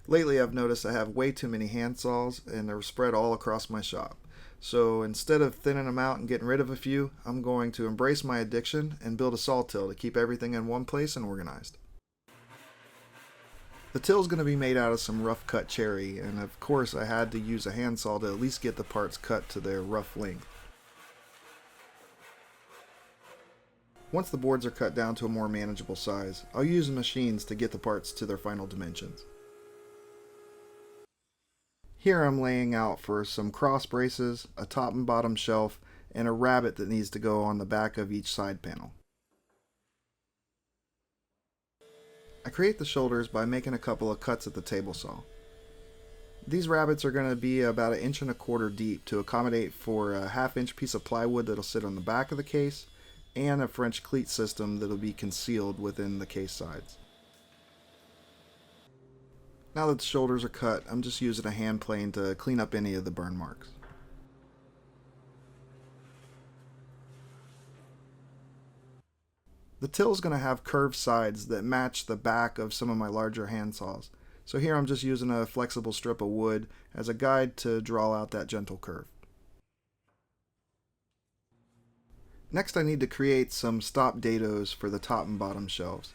Lately I've noticed I have way too many hand saws and they're spread all across my shop. So instead of thinning them out and getting rid of a few, I'm going to embrace my addiction and build a saw till to keep everything in one place and organized. The till is going to be made out of some rough cut cherry, and of course I had to use a hand saw to at least get the parts cut to their rough length. Once the boards are cut down to a more manageable size, I'll use machines to get the parts to their final dimensions. Here I'm laying out for some cross braces, a top and bottom shelf, and a rabbet that needs to go on the back of each side panel. I create the shoulders by making a couple of cuts at the table saw. These rabbets are going to be about 1.25 inches deep to accommodate for a 1/2 inch piece of plywood that'll sit on the back of the case and a French cleat system that'll be concealed within the case sides. Now that the shoulders are cut, I'm just using a hand plane to clean up any of the burn marks. The till is going to have curved sides that match the back of some of my larger hand saws. So here I'm just using a flexible strip of wood as a guide to draw out that gentle curve. Next I need to create some stop dados for the top and bottom shelves.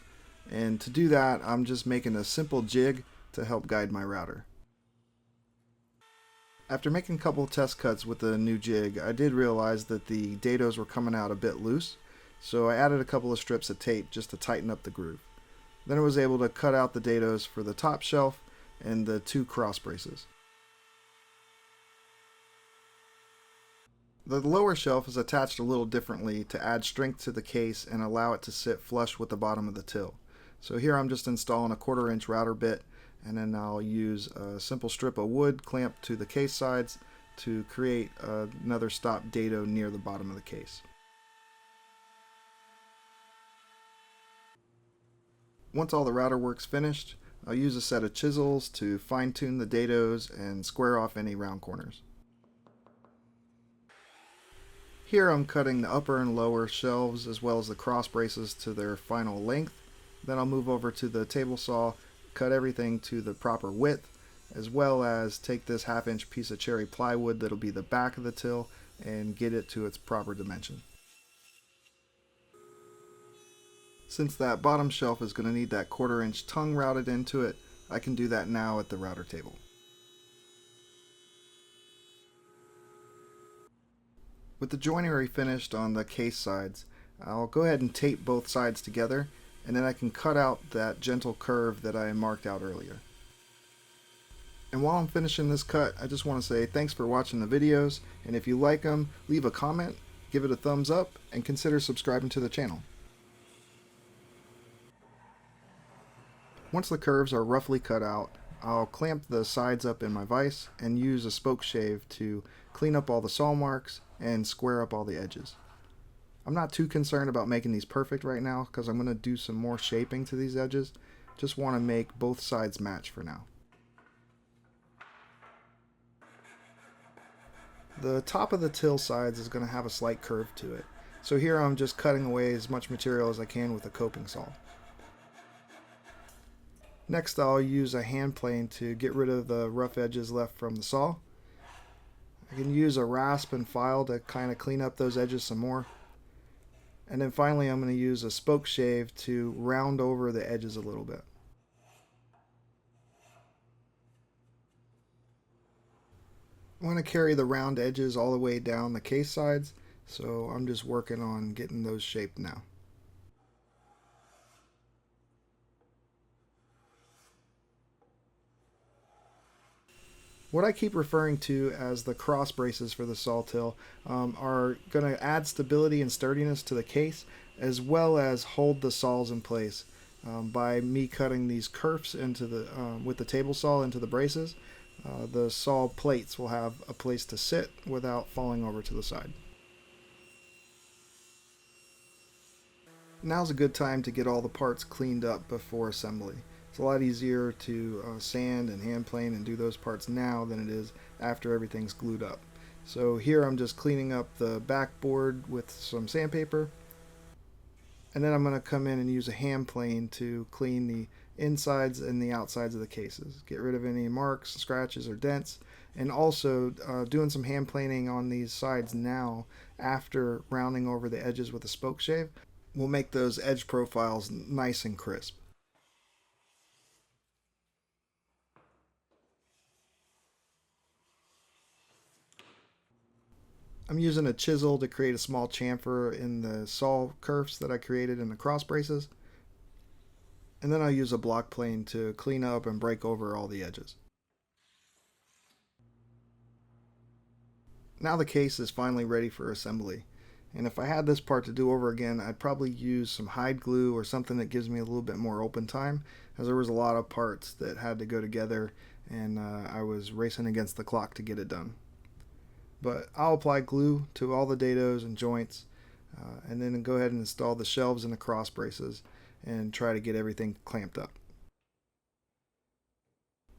And to do that I'm just making a simple jig to help guide my router. After making a couple test cuts with the new jig, I did realize that the dados were coming out a bit loose, so I added a couple of strips of tape just to tighten up the groove. Then I was able to cut out the dados for the top shelf and the 2 cross braces. The lower shelf is attached a little differently to add strength to the case and allow it to sit flush with the bottom of the till. So here I'm just installing a 1/4 inch router bit, and then I'll use a simple strip of wood clamped to the case sides to create another stop dado near the bottom of the case. Once all the router work's finished, I'll use a set of chisels to fine-tune the dados and square off any round corners. Here I'm cutting the upper and lower shelves as well as the cross braces to their final length. Then I'll move over to the table saw, cut everything to the proper width, as well as take this 1/2 inch piece of cherry plywood that'll be the back of the till and get it to its proper dimension. Since that bottom shelf is going to need that 1/4 inch tongue routed into it, I can do that now at the router table. With the joinery finished on the case sides, I'll go ahead and tape both sides together, and then I can cut out that gentle curve that I marked out earlier. And while I'm finishing this cut, I just want to say thanks for watching the videos, and if you like them, leave a comment, give it a thumbs up, and consider subscribing to the channel. Once the curves are roughly cut out, I'll clamp the sides up in my vise and use a spoke shave to clean up all the saw marks and square up all the edges. I'm not too concerned about making these perfect right now because I'm going to do some more shaping to these edges. Just want to make both sides match for now. The top of the till sides is going to have a slight curve to it. So here I'm just cutting away as much material as I can with a coping saw. Next I'll use a hand plane to get rid of the rough edges left from the saw. I can use a rasp and file to kind of clean up those edges some more. And then finally I'm going to use a spoke shave to round over the edges a little bit. I'm going to carry the round edges all the way down the case sides, so I'm just working on getting those shaped now. What I keep referring to as the cross braces for the saw till are going to add stability and sturdiness to the case, as well as hold the saws in place. By me cutting these kerfs into the with the table saw into the braces, the saw plates will have a place to sit without falling over to the side. Now's a good time to get all the parts cleaned up before assembly. It's a lot easier to sand and hand plane and do those parts now than it is after everything's glued up. So here I'm just cleaning up the backboard with some sandpaper, and then I'm going to come in and use a hand plane to clean the insides and the outsides of the cases. Get rid of any marks, scratches, or dents. And also doing some hand planing on these sides now after rounding over the edges with a spoke shave will make those edge profiles nice and crisp. I'm using a chisel to create a small chamfer in the saw kerfs that I created in the cross braces. And then I'll use a block plane to clean up and break over all the edges. Now the case is finally ready for assembly. And if I had this part to do over again, I'd probably use some hide glue or something that gives me a little bit more open time, as there was a lot of parts that had to go together and I was racing against the clock to get it done. But I'll apply glue to all the dados and joints and then go ahead and install the shelves and the cross braces and try to get everything clamped up.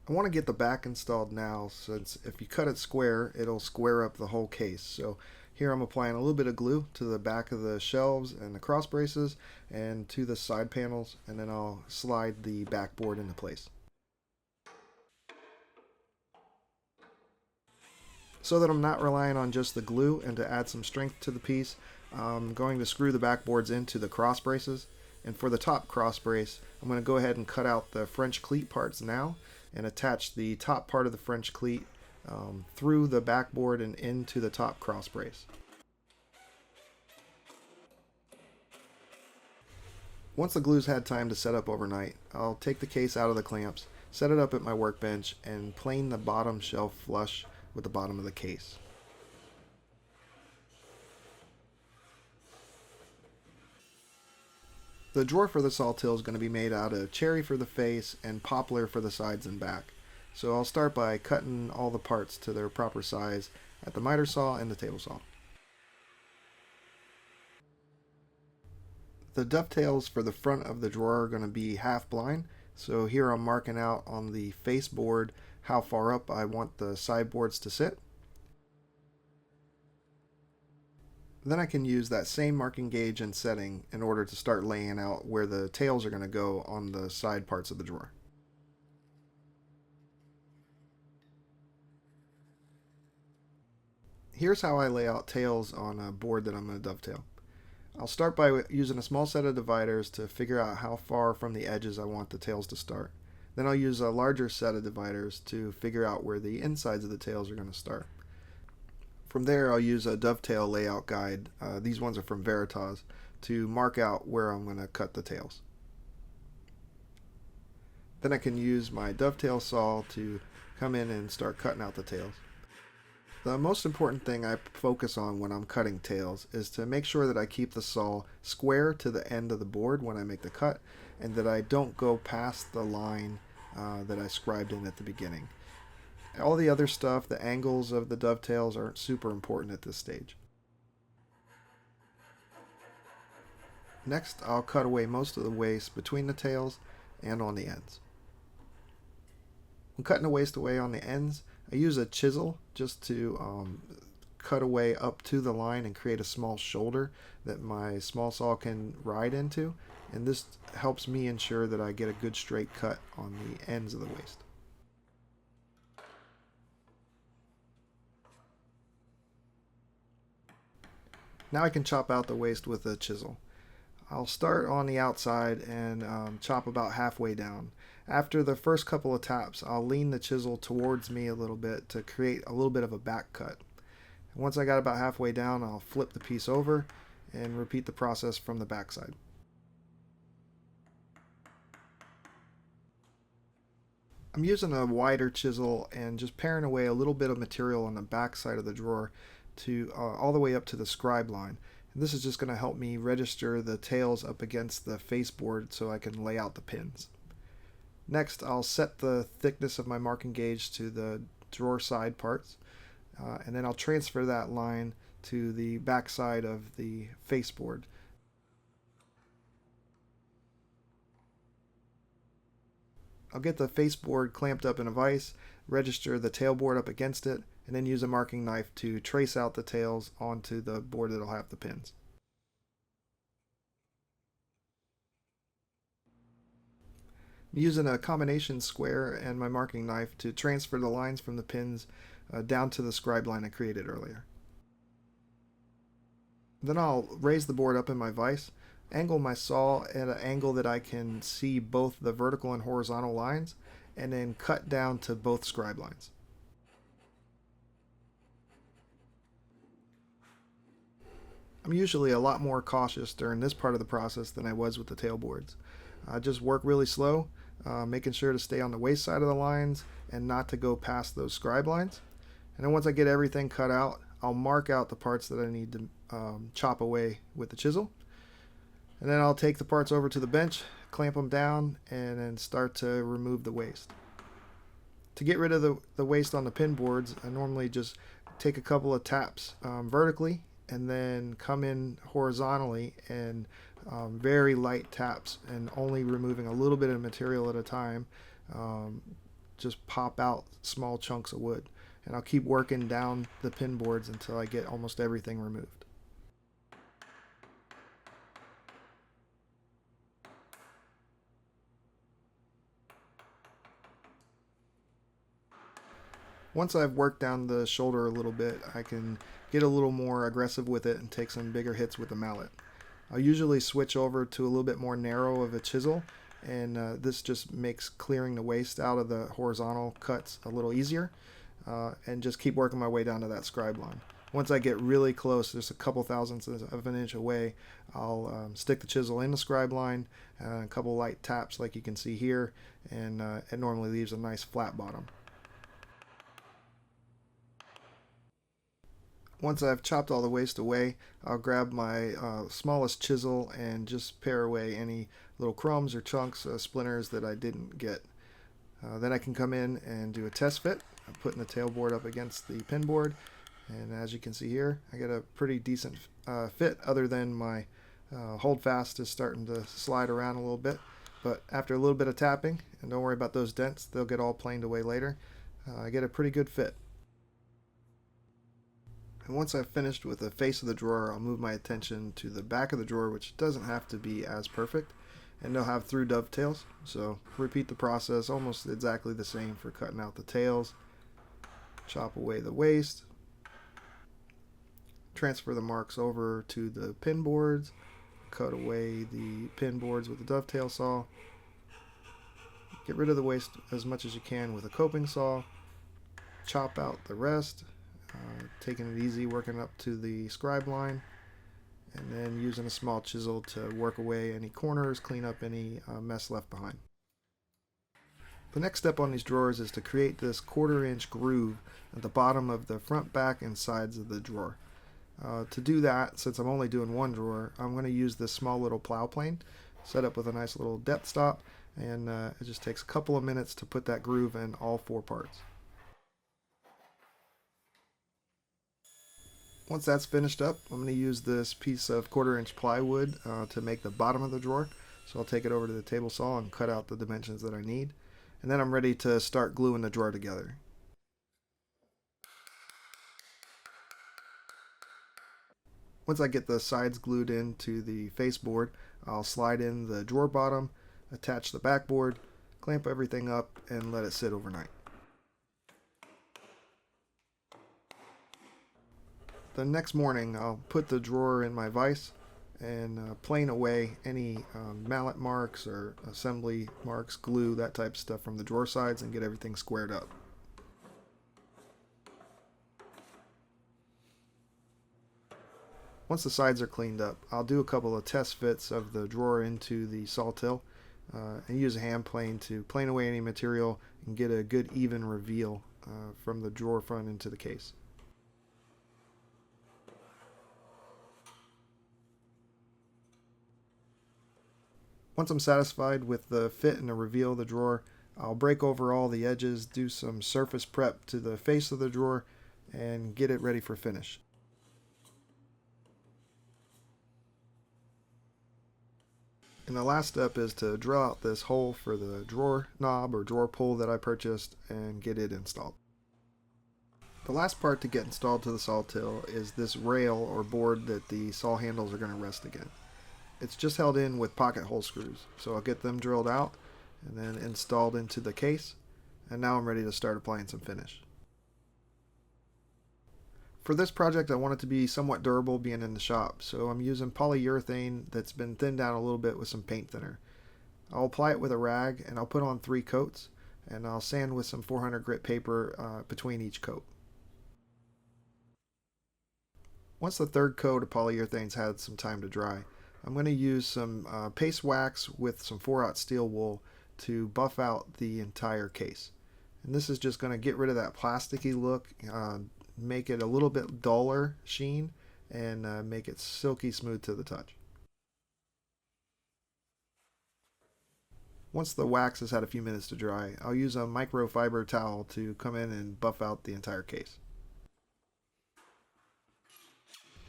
I want to get the back installed now, since if you cut it square, it'll square up the whole case. So here I'm applying a little bit of glue to the back of the shelves and the cross braces and to the side panels, and then I'll slide the backboard into place. So that I'm not relying on just the glue, and to add some strength to the piece, I'm going to screw the backboards into the cross braces. And for the top cross brace, I'm going to go ahead and cut out the French cleat parts now and attach the top part of the French cleat through the backboard and into the top cross brace. Once the glue's had time to set up overnight, I'll take the case out of the clamps, set it up at my workbench, and plane the bottom shelf flush with the bottom of the case. The drawer for the Sawtill is going to be made out of cherry for the face and poplar for the sides and back. So I'll start by cutting all the parts to their proper size at the miter saw and the table saw. The dovetails for the front of the drawer are going to be half blind, so here I'm marking out on the face board how far up I want the sideboards to sit. Then I can use that same marking gauge and setting in order to start laying out where the tails are going to go on the side parts of the drawer. Here's how I lay out tails on a board that I'm going to dovetail. I'll start by using a small set of dividers to figure out how far from the edges I want the tails to start. Then I'll use a larger set of dividers to figure out where the insides of the tails are going to start. From there, I'll use a dovetail layout guide. These ones are from Veritas, to mark out where I'm going to cut the tails. Then I can use my dovetail saw to come in and start cutting out the tails. The most important thing I focus on when I'm cutting tails is to make sure that I keep the saw square to the end of the board when I make the cut, and that I don't go past the line that I scribed in at the beginning. All the other stuff, the angles of the dovetails, aren't super important at this stage. Next, I'll cut away most of the waste between the tails and on the ends. When cutting the waste away on the ends, I use a chisel just to cut away up to the line and create a small shoulder that my small saw can ride into, and this helps me ensure that I get a good straight cut on the ends of the waste. Now I can chop out the waste with a chisel. I'll start on the outside and chop about halfway down. After the first couple of taps, I'll lean the chisel towards me a little bit to create a little bit of a back cut. Once I got about halfway down, I'll flip the piece over and repeat the process from the back side. I'm using a wider chisel and just paring away a little bit of material on the back side of the drawer to all the way up to the scribe line. And this is just going to help me register the tails up against the faceboard so I can lay out the pins. Next, I'll set the thickness of my marking gauge to the drawer side parts, and then I'll transfer that line to the back side of the faceboard. I'll get the faceboard clamped up in a vise, register the tailboard up against it, and then use a marking knife to trace out the tails onto the board that'll have the pins. I'm using a combination square and my marking knife to transfer the lines from the pins down to the scribe line I created earlier. Then I'll raise the board up in my vise, angle my saw at an angle that I can see both the vertical and horizontal lines, and then cut down to both scribe lines. I'm usually a lot more cautious during this part of the process than I was with the tailboards. I just work really slow, making sure to stay on the waist side of the lines and not to go past those scribe lines. And then once I get everything cut out, I'll mark out the parts that I need to chop away with the chisel. And then I'll take the parts over to the bench, clamp them down, and then start to remove the waste. To get rid of the waste on the pin boards, I normally just take a couple of taps vertically and then come in horizontally and very light taps, and only removing a little bit of material at a time. Just pop out small chunks of wood, and I'll keep working down the pin boards until I get almost everything removed. Once I've worked down the shoulder a little bit, I can get a little more aggressive with it and take some bigger hits with the mallet. I'll usually switch over to a little bit more narrow of a chisel, and this just makes clearing the waste out of the horizontal cuts a little easier, and just keep working my way down to that scribe line. Once I get really close, just a couple thousandths of an inch away, I'll stick the chisel in the scribe line, a couple light taps like you can see here, and it normally leaves a nice flat bottom. Once I've chopped all the waste away, I'll grab my smallest chisel and just pare away any little crumbs or chunks, splinters that I didn't get. Then I can come in and do a test fit. I'm putting the tailboard up against the pin board, and as you can see here, I get a pretty decent fit, other than my hold fast is starting to slide around a little bit. But after a little bit of tapping, and don't worry about those dents, they'll get all planed away later, I get a pretty good fit. And once I've finished with the face of the drawer, I'll move my attention to the back of the drawer, which doesn't have to be as perfect, and they'll have through dovetails. So repeat the process almost exactly the same for cutting out the tails. Chop away the waste. Transfer the marks over to the pin boards. Cut away the pin boards with the dovetail saw. Get rid of the waste as much as you can with a coping saw. Chop out the rest. Taking it easy, working up to the scribe line, and then using a small chisel to work away any corners, clean up any mess left behind. The next step on these drawers is to create this 1/4 inch groove at the bottom of the front, back, and sides of the drawer. To do that, since I'm only doing one drawer, I'm going to use this small little plow plane set up with a nice little depth stop, and it just takes a couple of minutes to put that groove in all 4 parts. Once that's finished up, I'm going to use this piece of 1/4 inch plywood to make the bottom of the drawer. So I'll take it over to the table saw and cut out the dimensions that I need. And then I'm ready to start gluing the drawer together. Once I get the sides glued into the face board, I'll slide in the drawer bottom, attach the backboard, clamp everything up, and let it sit overnight. The next morning, I'll put the drawer in my vise and plane away any mallet marks or assembly marks, glue, that type of stuff from the drawer sides, and get everything squared up. Once the sides are cleaned up, I'll do a couple of test fits of the drawer into the sawtill and use a hand plane to plane away any material and get a good even reveal from the drawer front into the case. Once I'm satisfied with the fit and the reveal of the drawer, I'll break over all the edges, do some surface prep to the face of the drawer, and get it ready for finish. And the last step is to drill out this hole for the drawer knob or drawer pull that I purchased and get it installed. The last part to get installed to the sawtill is this rail or board that the saw handles are going to rest against. It's just held in with pocket hole screws, so I'll get them drilled out, and then installed into the case. And now I'm ready to start applying some finish. For this project, I want it to be somewhat durable being in the shop, so I'm using polyurethane that's been thinned down a little bit with some paint thinner. I'll apply it with a rag and I'll put on 3 coats, and I'll sand with some 400 grit paper between each coat. Once the 3rd coat of polyurethane's had some time to dry, I'm going to use some paste wax with some 4/0 steel wool to buff out the entire case. And this is just going to get rid of that plasticky look, make it a little bit duller sheen, and make it silky smooth to the touch. Once the wax has had a few minutes to dry, I'll use a microfiber towel to come in and buff out the entire case.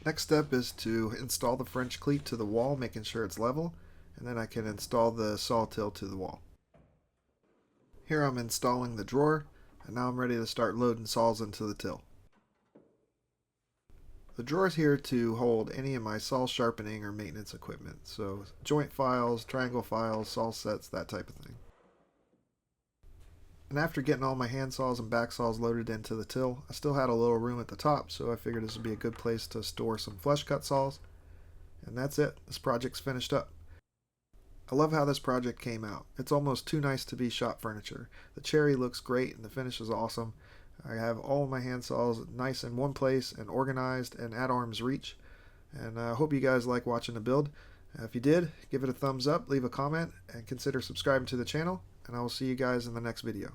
Next step is to install the French cleat to the wall, making sure it's level, and then I can install the saw till to the wall. Here I'm installing the drawer, and now I'm ready to start loading saws into the till. The drawer is here to hold any of my saw sharpening or maintenance equipment, so joint files, triangle files, saw sets, that type of thing. And after getting all my hand saws and back saws loaded into the till, I still had a little room at the top, so I figured this would be a good place to store some flush cut saws. And that's it. This project's finished up. I love how this project came out. It's almost too nice to be shop furniture. The cherry looks great and the finish is awesome. I have all of my hand saws nice in one place and organized and at arm's reach. And I hope you guys like watching the build. If you did, give it a thumbs up, leave a comment, and consider subscribing to the channel. And I will see you guys in the next video.